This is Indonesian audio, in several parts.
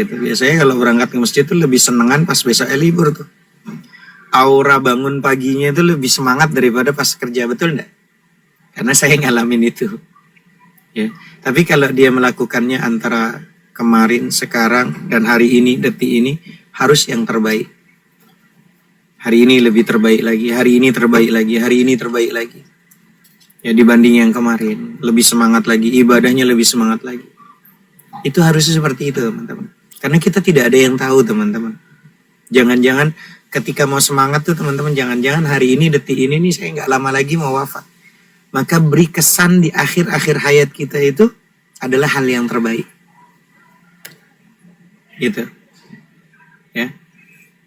gitu. Biasanya kalau berangkat ke masjid tuh lebih senengan pas besoknya libur tuh. Aura bangun paginya itu lebih semangat daripada pas kerja, betul enggak? Karena saya ngalamin itu. Ya. Tapi kalau dia melakukannya antara kemarin, sekarang, dan hari ini, detik ini, harus yang terbaik. Hari ini lebih terbaik lagi, hari ini terbaik lagi, hari ini terbaik lagi. Ya dibanding yang kemarin, lebih semangat lagi, ibadahnya lebih semangat lagi. Itu harusnya seperti itu teman-teman. Karena kita tidak ada yang tahu teman-teman. Jangan-jangan ketika mau semangat tuh teman-teman, jangan-jangan hari ini, detik ini nih saya nggak lama lagi mau wafat. Maka beri kesan di akhir-akhir hayat kita itu adalah hal yang terbaik. Gitu. Ya.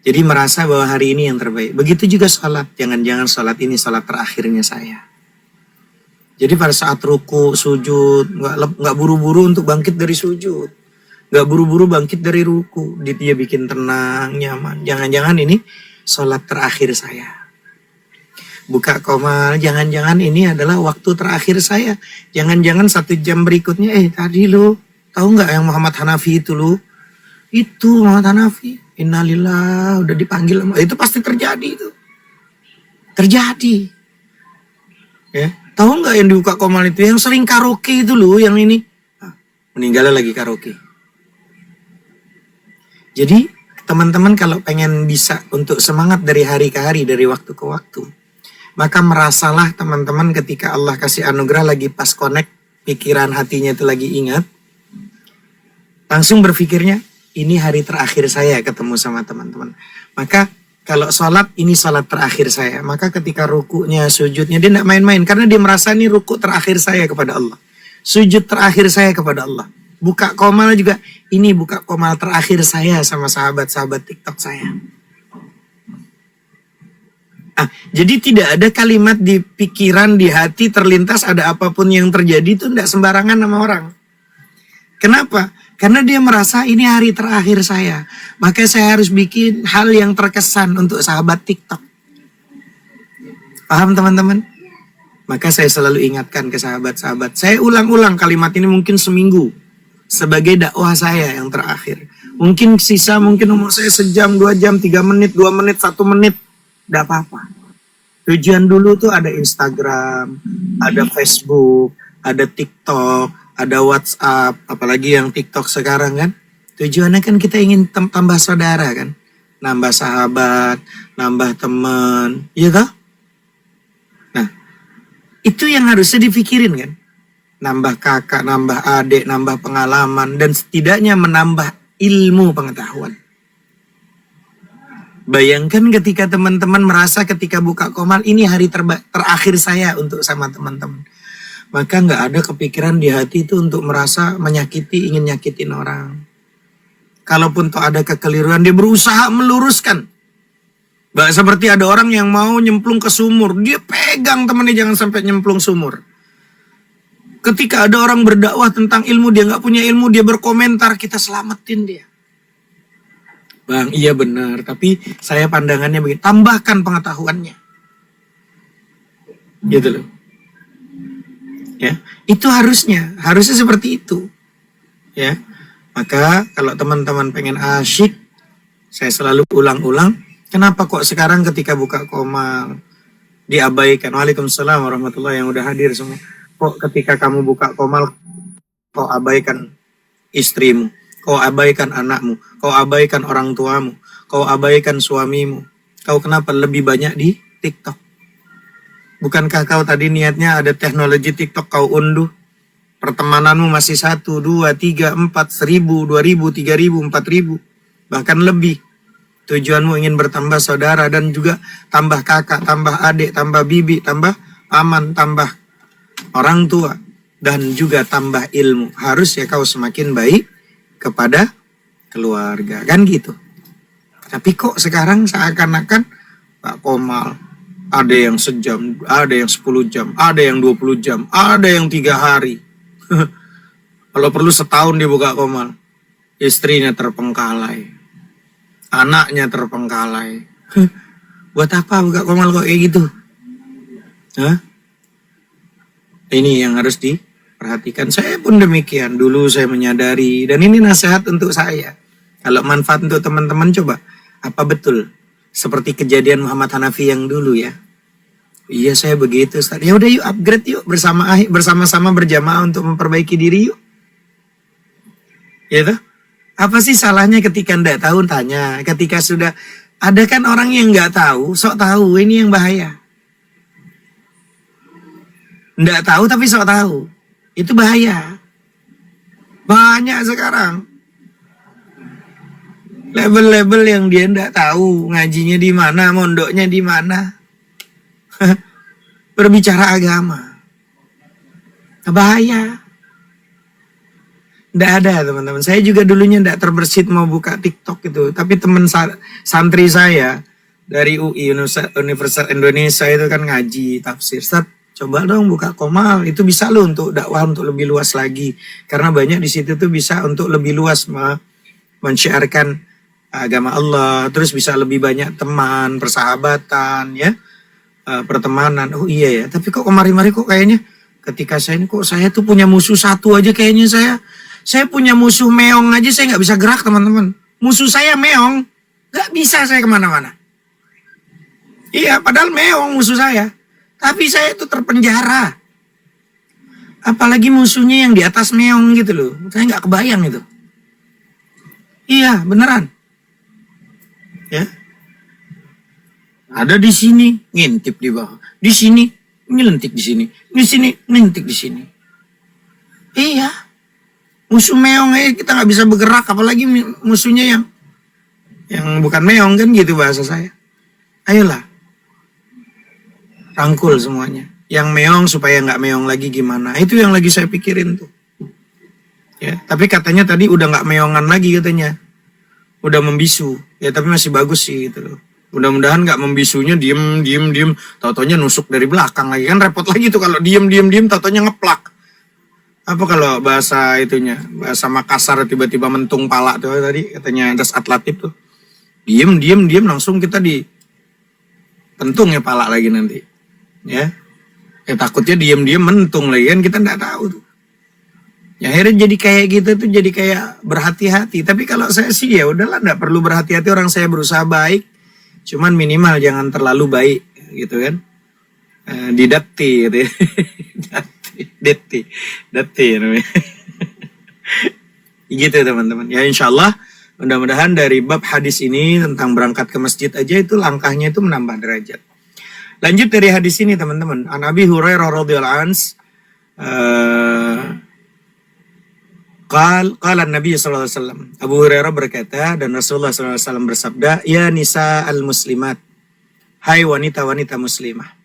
Jadi merasa bahwa hari ini yang terbaik. Begitu juga sholat. Jangan-jangan sholat ini sholat terakhirnya saya. Jadi pada saat ruku, sujud, nggak buru-buru untuk bangkit dari sujud. Nggak buru-buru bangkit dari ruku. Dia bikin tenang, nyaman. Jangan-jangan ini sholat terakhir saya. Buka komal, jangan-jangan ini adalah waktu terakhir saya. Jangan-jangan 1 jam berikutnya, tadi lo, tahu nggak yang Muhammad Hanafi itu lo? Itu Muhammad Hanafi. Innalillah, udah dipanggil. Itu pasti terjadi itu. Terjadi. Ya. Tahu nggak yang dibuka komal itu? Yang sering karaoke itu loh, yang ini. Meninggalnya lagi karaoke. Jadi teman-teman kalau pengen bisa untuk semangat dari hari ke hari, dari waktu ke waktu, maka merasalah teman-teman ketika Allah kasih anugerah lagi pas connect, pikiran hatinya itu lagi ingat, langsung berpikirnya, ini hari terakhir saya ketemu sama teman-teman. Maka kalau sholat, ini sholat terakhir saya. Maka ketika rukunya, sujudnya, dia tidak main-main. Karena dia merasa ini ruku terakhir saya kepada Allah. Sujud terakhir saya kepada Allah. Buka komal juga, ini buka komal terakhir saya sama sahabat-sahabat TikTok saya. Jadi tidak ada kalimat di pikiran, di hati, terlintas ada apapun yang terjadi itu tidak sembarangan sama orang. Kenapa? Karena dia merasa ini hari terakhir saya. Maka saya harus bikin hal yang terkesan untuk sahabat TikTok. Paham teman-teman? Maka saya selalu ingatkan ke sahabat-sahabat. Saya ulang-ulang kalimat ini mungkin seminggu. Sebagai dakwah saya yang terakhir. Mungkin sisa, mungkin umur saya sejam, 2 jam, 3 menit, 2 menit, 1 menit. Tidak apa-apa. Tujuan dulu tuh ada Instagram, ada Facebook, ada TikTok, ada WhatsApp, apalagi yang TikTok sekarang kan. Tujuannya kan kita ingin tambah saudara kan. Nambah sahabat, nambah teman, iya toh? Nah, itu yang harusnya dipikirin kan. Nambah kakak, nambah adik, nambah pengalaman, dan setidaknya menambah ilmu pengetahuan. Bayangkan ketika teman-teman merasa ketika buka komal, ini hari terakhir saya untuk sama teman-teman. Maka nggak ada kepikiran di hati itu untuk merasa menyakiti, ingin nyakitin orang. Kalaupun tuh ada kekeliruan, dia berusaha meluruskan. Seperti ada orang yang mau nyemplung ke sumur, dia pegang temannya jangan sampai nyemplung sumur. Ketika ada orang berdakwah tentang ilmu, dia nggak punya ilmu, dia berkomentar, kita selamatin dia. Bang, iya benar, tapi saya pandangannya begini. Tambahkan pengetahuannya. Gitu loh. Ya, itu harusnya seperti itu. Ya. Maka kalau teman-teman pengen asyik, saya selalu ulang-ulang, kenapa kok sekarang ketika buka komal diabaikan? Waalaikumsalam warahmatullahi yang udah hadir semua. Kok ketika kamu buka komal kok abaikan istrimu, kau abaikan anakmu, kau abaikan orang tuamu, kau abaikan suamimu. Kau kenapa lebih banyak di TikTok? Bukankah kau tadi niatnya ada teknologi TikTok kau unduh? Pertemananmu masih 1, 2, 3, 4, 1000, 2000, 3000, 4000. Bahkan lebih. Tujuanmu ingin bertambah saudara dan juga tambah kakak, tambah adik, tambah bibi, tambah paman, tambah orang tua. Dan juga tambah ilmu. Harus ya kau semakin baik kepada keluarga. Kan gitu. Tapi kok sekarang seakan-akan Pak Komal, ada yang sejam, ada yang 10 jam, ada yang 20 jam, ada yang 3 hari. Kalau perlu setahun dia buka komal. Istrinya terpengkalai. Anaknya terpengkalai. Buat apa buka komal kok kayak gitu? Hah? Ini yang harus diperhatikan. Saya pun demikian. Dulu saya menyadari. Dan ini nasihat untuk saya. Kalau manfaat untuk teman-teman coba, apa betul seperti kejadian Muhammad Hanafi yang dulu ya? Iya saya begitu Ustaz. Ya udah yuk upgrade yuk bersama-sama berjamaah untuk memperbaiki diri yuk. Gitu. Apa sih salahnya ketika ndak tahu tanya, ketika sudah ada kan orang yang nggak tahu, sok tahu, ini yang bahaya. Ndak tahu tapi sok tahu, itu bahaya. Banyak sekarang label-label yang dia ndak tahu ngajinya di mana, mondoknya di mana, berbicara agama, bahaya. Nggak ada teman-teman. Saya juga dulunya nggak terbersit mau buka TikTok gitu. Tapi teman santri saya dari UI Universitas Indonesia itu kan ngaji tafsir. Ustaz, coba dong buka Qomal. Itu bisa loh untuk dakwah untuk lebih luas lagi. Karena banyak di situ tuh bisa untuk lebih luas men-syiarkan agama Allah. Terus bisa lebih banyak teman, persahabatan, ya, pertemanan. Oh iya ya. Tapi kok kemari-mari kok kayaknya ketika saya ini kok saya tuh punya musuh satu aja kayaknya saya punya musuh meong aja saya nggak bisa gerak teman-teman. Musuh saya meong, nggak bisa saya kemana-mana. Iya, padahal meong musuh saya, tapi saya itu terpenjara. Apalagi musuhnya yang di atas meong gitu loh, saya nggak kebayang itu. Iya, beneran. Ya, ada di sini ngintip di bawah, di sini nyelentik di sini nyelentik di sini. Iya. Musuh meong kita nggak bisa bergerak, apalagi musuhnya yang bukan meong kan gitu bahasa saya. Ayolah, rangkul semuanya. Yang meong supaya nggak meong lagi gimana? Itu yang lagi saya pikirin tuh. Ya, tapi katanya tadi udah nggak meongan lagi katanya, udah membisu. Ya tapi masih bagus sih gitu loh. Mudah-mudahan nggak membisunya diem, tau-taunya nusuk dari belakang lagi kan repot lagi tuh kalau diem, tau-taunya ngeplak. Apa kalau bahasa itunya, bahasa Makassar tiba-tiba mentung pala tuh tadi katanya Das Atlatif tuh. Diem langsung kita pentung ya pala lagi nanti. Ya. Takutnya diem mentung lagi kan kita enggak tahu tuh. Ya akhirnya jadi kayak gitu tuh jadi kayak berhati-hati. Tapi kalau saya sih ya udahlah enggak perlu berhati-hati, orang saya berusaha baik. Cuman minimal jangan terlalu baik gitu kan. Didapti gitu ya. Deti namanya. Gitu teman-teman. Ya insyaallah mudah-mudahan dari bab hadis ini tentang berangkat ke masjid aja itu langkahnya itu menambah derajat. Lanjut dari hadis ini teman-teman. An Abi Hurairah radhiyallahu anhu qala Nabi sallallahu alaihi wasallam. Abu Hurairah berkata dan Rasulullah sallallahu alaihi wasallam bersabda, "Ya nisa al-muslimat, hai wanita-wanita muslimah.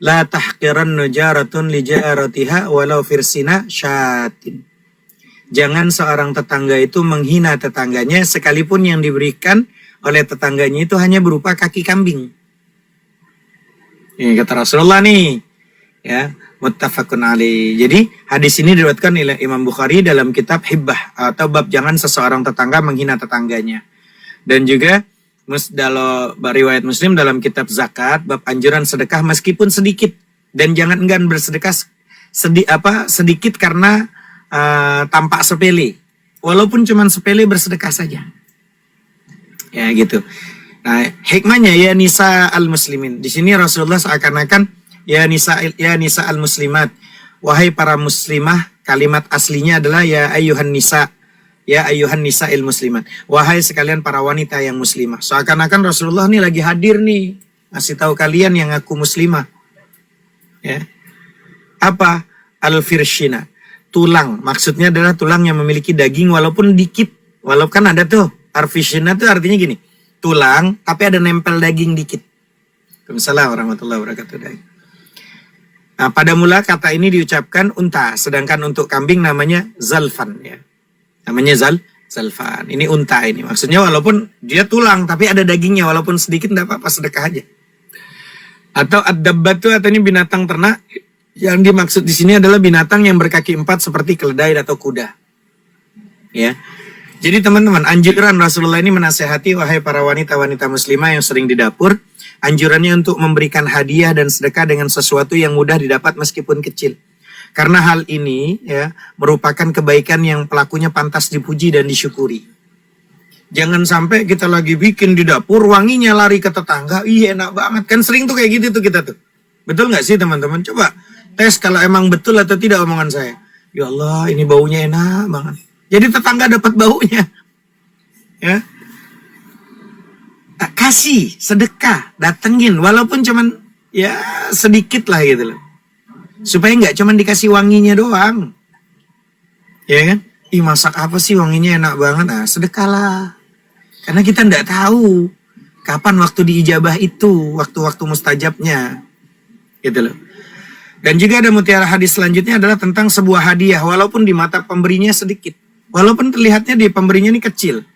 La tahqiranna jaratun li jaratiha walau firsina syatin." Jangan seorang tetangga itu menghina tetangganya sekalipun yang diberikan oleh tetangganya itu hanya berupa kaki kambing. Ini kata Rasulullah nih. Ya, muttafaqun alaih. Jadi hadis ini diriwayatkan oleh Imam Bukhari dalam kitab Hibbah atau bab jangan seseorang tetangga menghina tetangganya. Dan juga dalam riwayat Muslim dalam kitab zakat bab anjuran sedekah meskipun sedikit, dan jangan enggan bersedekah sedikit karena tampak sepele, walaupun cuma sepele bersedekah saja. Ya gitu. Nah, hikmahnya ya nisa al-muslimin. Di sini Rasulullah seakan-akan ya nisa al-muslimat, wahai para muslimah, kalimat aslinya adalah ya ayyuhan nisa. Ya ayyuhan nisa'il muslimat, wahai sekalian para wanita yang muslimah. Seakan-akan Rasulullah nih lagi hadir nih, ngasih tahu kalian yang aku muslimah. Ya. Apa? Al-firshina, tulang. Maksudnya adalah tulang yang memiliki daging walaupun dikit. Walaupun ada tuh, al-firshina tuh artinya gini, tulang tapi ada nempel daging dikit. Waalaikumsalam warahmatullahi wabarakatuh. Nah, pada mula kata ini diucapkan unta, sedangkan untuk kambing namanya zalfan ya. Namanya zalfan. Ini unta ini. Maksudnya walaupun dia tulang tapi ada dagingnya, walaupun sedikit enggak apa-apa, sedekah aja. Atau ad-dabbat itu artinya binatang ternak. Yang dimaksud di sini adalah binatang yang berkaki 4 seperti keledai atau kuda. Ya. Jadi teman-teman, anjuran Rasulullah ini menasehati wahai para wanita-wanita muslimah yang sering di dapur, anjurannya untuk memberikan hadiah dan sedekah dengan sesuatu yang mudah didapat meskipun kecil. Karena hal ini ya merupakan kebaikan yang pelakunya pantas dipuji dan disyukuri. Jangan sampai kita lagi bikin di dapur, wanginya lari ke tetangga, iya enak banget. Kan sering tuh kayak gitu tuh kita tuh. Betul nggak sih teman-teman? Coba tes kalau emang betul atau tidak omongan saya. Ya Allah, ini baunya enak banget. Jadi tetangga dapat baunya. Ya. Kasih, sedekah, datengin. Walaupun cuman ya sedikit lah gitu loh. Supaya nggak cuman dikasih wanginya doang. Ya kan? Ih, masak apa sih wanginya enak banget? Nah, sedekahlah. Karena kita nggak tahu kapan waktu diijabah itu, waktu-waktu mustajabnya. Gitu loh. Dan juga ada mutiara hadis selanjutnya adalah tentang sebuah hadiah. Walaupun di mata pemberinya sedikit. Walaupun terlihatnya di pemberinya ini kecil.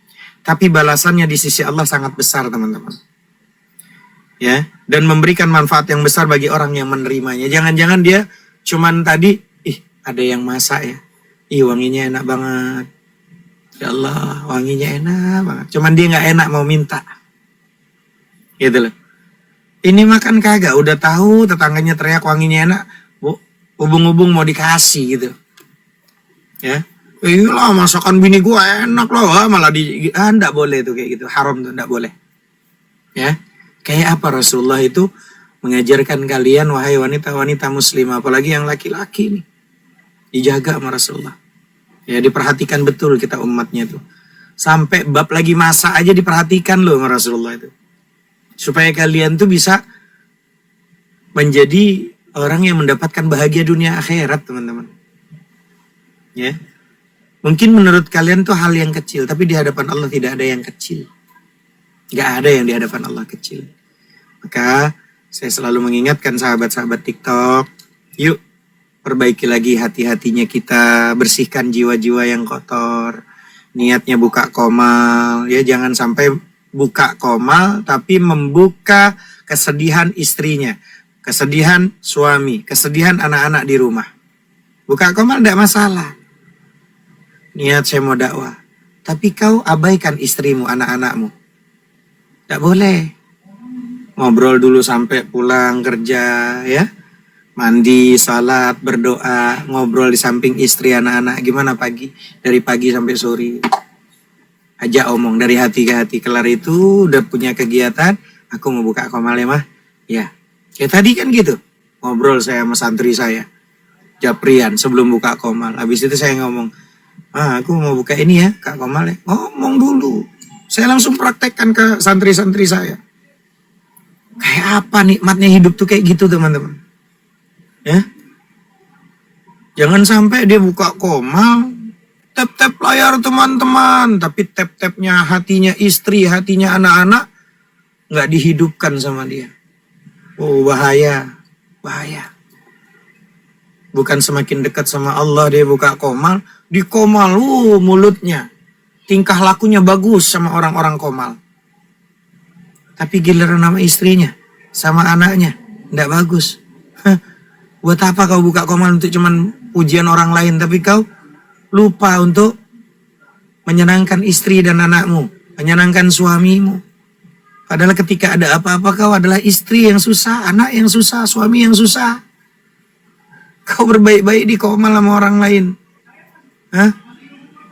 Tapi balasannya di sisi Allah sangat besar, teman-teman. Ya, dan memberikan manfaat yang besar bagi orang yang menerimanya. Jangan-jangan dia cuman tadi, ada yang masak ya. Wanginya enak banget. Ya Allah, wanginya enak banget. Cuman dia nggak enak mau minta. Gitu loh. Ini makan kagak, udah tahu tetangganya teriak wanginya enak, hubung-hubung mau dikasih gitu. Ya. Lah masakan bini gua enak loh, malah enggak boleh tuh kayak gitu. Haram tuh, enggak boleh. Ya. Kayak apa Rasulullah itu mengajarkan kalian wahai wanita-wanita muslimah, apalagi yang laki-laki nih. Dijaga sama Rasulullah. Ya, diperhatikan betul kita umatnya tuh. Sampai bab lagi masak aja diperhatikan loh sama Rasulullah itu. Supaya kalian tuh bisa menjadi orang yang mendapatkan bahagia dunia akhirat, teman-teman. Ya. Mungkin menurut kalian tuh hal yang kecil, tapi di hadapan Allah tidak ada yang kecil. Gak ada yang di hadapan Allah kecil. Maka saya selalu mengingatkan sahabat-sahabat TikTok, yuk perbaiki lagi hati-hatinya kita, bersihkan jiwa-jiwa yang kotor. Niatnya buka komal, ya jangan sampai buka komal tapi membuka kesedihan istrinya, kesedihan suami, kesedihan anak-anak di rumah. Buka komal tidak masalah. Niat saya mau dakwah, tapi kau abaikan istrimu, anak-anakmu. Tidak boleh. Ngobrol dulu sampai pulang kerja, ya. Mandi, salat, berdoa, ngobrol di samping istri, anak-anak. Gimana pagi? Dari pagi sampai sore. Ajak omong dari hati ke hati. Kelar itu udah punya kegiatan. Aku mau buka komal ya mah. Ya. Kayak tadi kan gitu. Ngobrol saya sama santri saya. Japrian sebelum buka komal. Habis itu saya ngomong. Aku mau buka ini ya Kak Komal ya. Ngomong dulu. Saya langsung praktekkan ke santri-santri saya. Kayak apa nikmatnya hidup tuh kayak gitu teman-teman. Ya, jangan sampai dia buka komal, tap-tap layar teman-teman, tapi tap-tapnya hatinya istri, hatinya anak-anak nggak dihidupkan sama dia. Oh bahaya, bahaya. Bukan semakin dekat sama Allah dia buka komal, di komal, mulutnya, tingkah lakunya bagus sama orang-orang komal. Tapi giliran sama istrinya, sama anaknya, nggak bagus. Buat apa kau buka komal untuk cuman pujian orang lain, tapi kau lupa untuk menyenangkan istri dan anakmu, menyenangkan suamimu. Padahal ketika ada apa-apa kau adalah istri yang susah, anak yang susah, suami yang susah. Kau berbaik-baik di komal sama orang lain.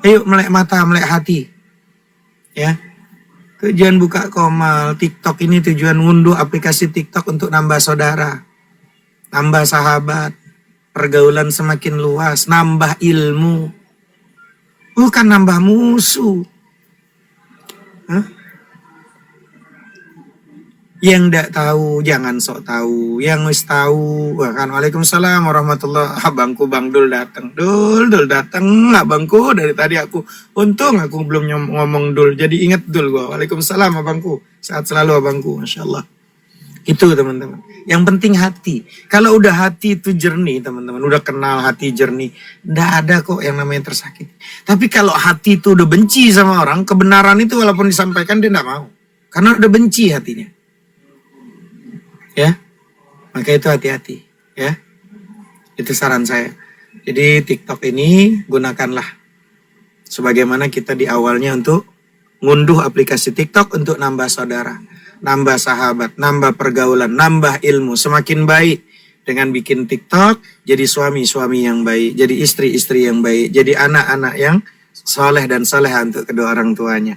Ayo melek mata, melek hati. Ya. Tujuan buka komal, TikTok ini tujuan ngunduh aplikasi TikTok untuk nambah saudara. Nambah sahabat, pergaulan semakin luas, nambah ilmu, bukan nambah musuh. Yang ndak tahu jangan sok tahu, yang wis tahu. Bahkan Waalaikumsalam warahmatullahi. Abangku Bang Dul datang, Dul datang, abangku dari tadi untung aku belum ngomong Dul, jadi ingat Dul gua. Waalaikumsalam abangku, sehat selalu abangku, masya Allah. Itu teman-teman. Yang penting hati. Kalau udah hati itu jernih teman-teman. Udah kenal hati jernih. Nggak ada kok yang namanya tersakiti. Tapi kalau hati itu udah benci sama orang. Kebenaran itu walaupun disampaikan dia nggak mau. Karena udah benci hatinya. Ya. Maka itu hati-hati. Ya. Itu saran saya. Jadi TikTok ini gunakanlah. Sebagaimana kita di awalnya untuk ngunduh aplikasi TikTok untuk nambah saudara. Nambah sahabat, nambah pergaulan, nambah ilmu, semakin baik dengan bikin TikTok, jadi suami-suami yang baik, jadi istri-istri yang baik, jadi anak-anak yang soleh dan soleh untuk kedua orang tuanya.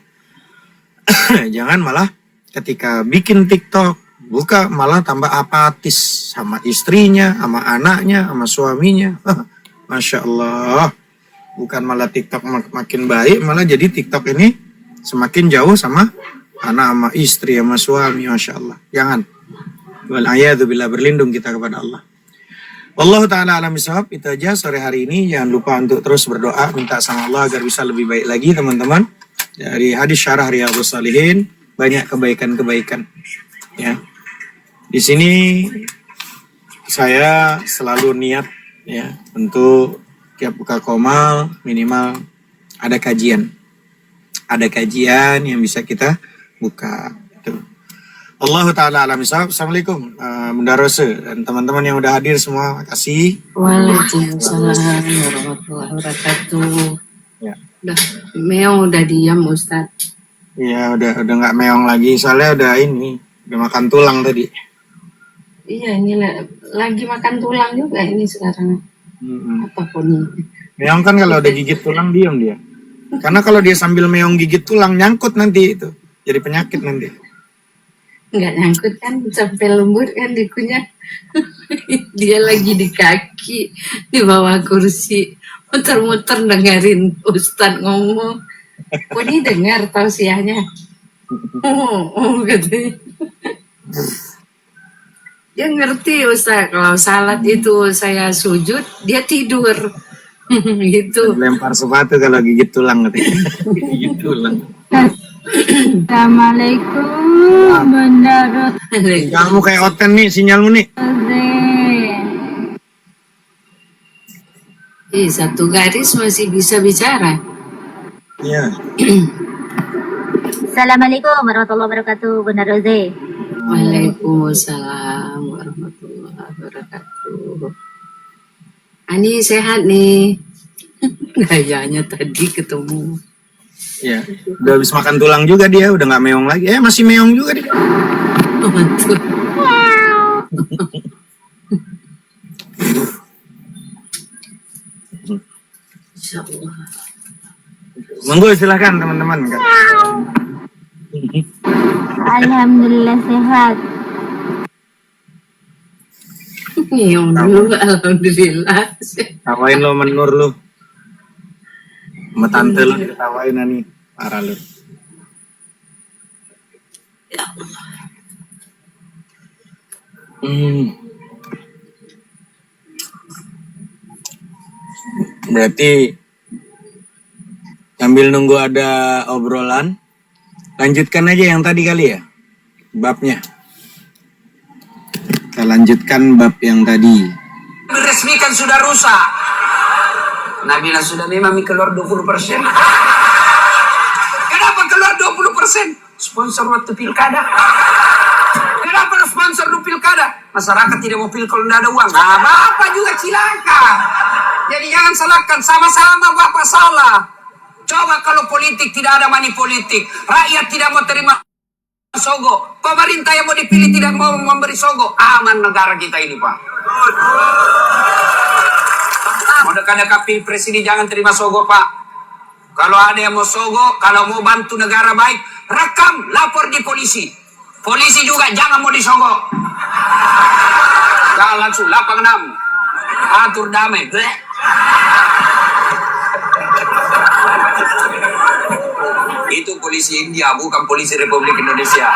Jangan malah ketika bikin TikTok, buka malah tambah apatis sama istrinya, sama anaknya, sama suaminya. Masya Allah. Bukan malah TikTok makin baik, malah jadi TikTok ini semakin jauh sama anak, sama istri, sama suami. Masya Allah. Jangan. Wal'ayadzubillah, berlindung kita kepada Allah. Wallahu ta'ala alam bisawab. Itu aja sore hari ini. Jangan lupa untuk terus berdoa, minta sama Allah agar bisa lebih baik lagi, teman-teman. Dari hadis syarah Riyadhus Shalihin, banyak kebaikan-kebaikan. Ya. Di sini saya selalu niat ya untuk tiap buka komal minimal ada kajian. Ada kajian yang bisa kita buka. Gitu. Allah Ta'ala alam bisawab. Assalamualaikum Bunda Rose dan teman-teman yang udah hadir semua. Makasih. Waalaikumsalam warahmatullahi wabarakatuh. Ya. Meong udah diam Ustaz. Iya udah nggak meong lagi. Soalnya udah makan tulang tadi. Iya ini lagi makan tulang juga ini sekarang. Apapun ini. Meong kan kalau udah gigit tulang diam dia. Karena kalau dia sambil meong gigit tulang nyangkut nanti itu. Jadi penyakit nanti. Nggak nyangkut kan sampai lembut kan dikunyah. Dia lagi di kaki di bawah kursi muter-muter dengerin Ustadz ngomong. Kok ini dengar tausiahnya? Katanya. Dia ngerti Ustaz kalau salat itu saya sujud dia tidur. Gitu. Lempar sepatu kalau gigit tulang katanya. Gigit tulang. Assalamualaikum Bunda Rose. Kamu kayak Oten nih sinyalmu nih. Satu garis masih bisa bicara. Iya. Assalamualaikum warahmatullahi wabarakatuh Bunda Rose. Waalaikumsalam warahmatullahi wabarakatuh. Ani sehat nih. Gayanya tadi ketemu. Iya. Udah habis makan tulang juga dia, udah nggak meong lagi. Masih meong juga dia. Betul. Insyaallah. Monggo silakan teman-teman. Alhamdulillah sehat. Nyium dulu, alhamdulillah. Tawain lo menur lo. Sama tante lo diketawain nih. Parah lo. Ya Allah. Berarti sambil nunggu ada obrolan, lanjutkan aja yang tadi kali ya, babnya. Kita lanjutkan bab yang tadi. Diresmikan sudah rusak. Nabila sudah memang keluar 20%. Kenapa keluar 20%? Sponsor waktu pilkada. Kenapa sponsor di pilkada? Masyarakat tidak mau pil kalau tidak ada uang. Nah, Bapak juga cilaka. Jadi jangan salahkan, sama-sama Bapak salah. Coba kalau politik tidak ada money politik, rakyat tidak mau terima sogo, pemerintah yang mau dipilih tidak mau memberi sogo, aman negara kita ini Pak. Mau dekat-dekat pilpres ini jangan terima sogo Pak. Kalau ada yang mau sogo, kalau mau bantu negara baik, rekam, lapor di polisi. Polisi juga jangan mau disogo. Jangan langsung 86 atur damai. Bleh. Itu polisi India, bukan polisi Republik Indonesia.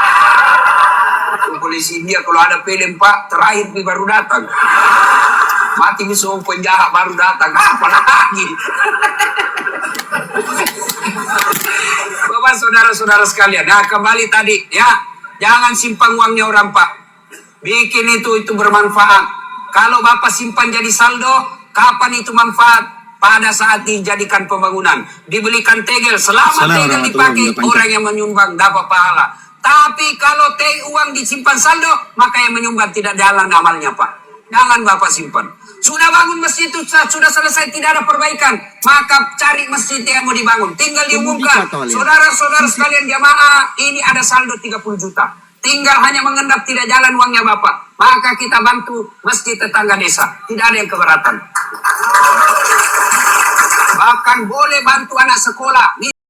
Itu polisi India kalau ada film Pak, terakhir baru datang. Mati semua penjahat baru datang. Apa lagi? Bapak saudara-saudara sekalian, nah kembali tadi ya, jangan simpan uangnya orang Pak. Bikin itu bermanfaat. Kalau Bapak simpan jadi saldo, kapan itu manfaat? Pada saat dijadikan pembangunan, dibelikan tegel, selama tegel dipakai orang yang menyumbang dapat pahala. Tapi kalau uang disimpan saldo, maka yang menyumbang tidak jalan amalnya Pak. Jangan Bapak simpan. Sudah bangun masjid itu sudah selesai, tidak ada perbaikan, maka cari masjid yang mau dibangun. Tinggal diumumkan, saudara-saudara sekalian jamaah, ini ada saldo 30 juta. Tinggal hanya mengendap tidak jalan uangnya Bapak. Maka kita bantu masjid tetangga desa. Tidak ada yang keberatan. Bahkan boleh bantu anak sekolah.